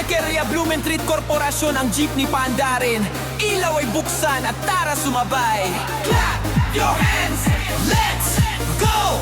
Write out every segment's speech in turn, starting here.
Kerya Blumentritt Korporasyon ang jeepney paandarin. Ilaw ay buksan at tara sumabay. Clap your hands, let's go!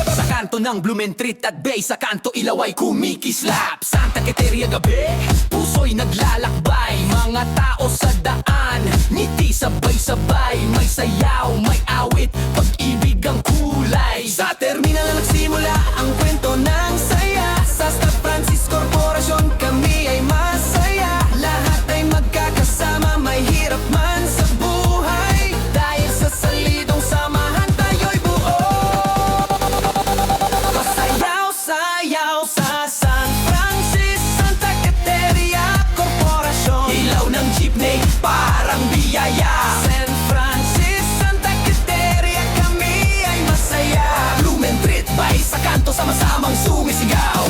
Sa kanto ng Blumentritt at Bay, sa kanto ilaw ay kumikislap. Santa Quiteria gabi, puso'y naglalakbay. Mga tao sa daan, ngiti sabay-sabay. May sayaw, may awit, pag-ibig ang kulay. Sa terminal na nagsimula ang kwento ng saya. Sa Star Francis Corporation kami ay masaya. Lahat ay magkakasama, may hirap man sa buhay. Dahil sa salidong samahan tayo'y buo. Pasayaw-sayaw sa San Francis, Santa Quiteria Corporation. Ilaw ng jeepney, parang biyaya. San Francis, Santa Quiteria, kami ay masaya. Blumentritt Bay, sa kanto sama-samang sumisigaw.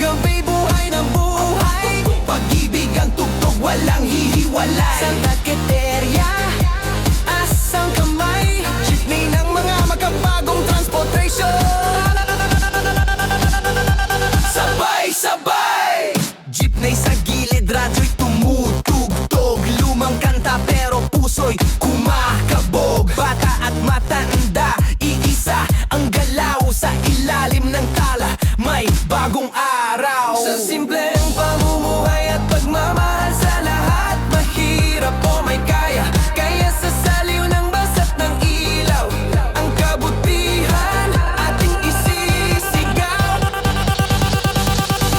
Gabi buhay ng buhay, pag-ibig ang tugtog, walang hihiwalay. Santa Quiteria, asang kamay, jeepney ng mga magkabagong transportation. Sabay-sabay, jeepney sa gilid, radyo'y tumutugtog. Lumang kanta pero puso'y kumakabog. Bata at matanda, iisa ang galaw. Sa ilalim ng tala, may bagong araw. Sa simpleng pamumuhay at pagmamahal sa lahat, mahirap o may kaya. Kaya sa saliw ng basat ng ilaw, ang kabutihan ating isisigaw.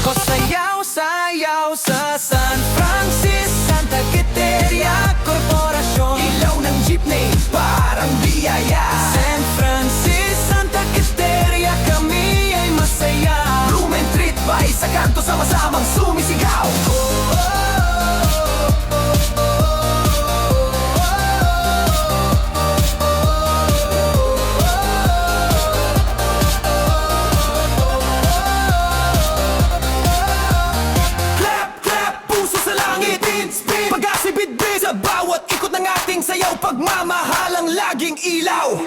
Sayaw-sayaw sa San Francis, Santa Quiteria Corporation. Ilaw ng jeepney, parang biyaya. San Francis, Santa Quiteria, kami ay masaya. Blumentritt Bay, sa kanto sama-samang sumisigaw. Pag-asibid-bid sa bawat ikot ng ating sayaw. Pagmamahal ang laging ilaw.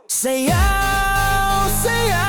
Sayaw, sayaw.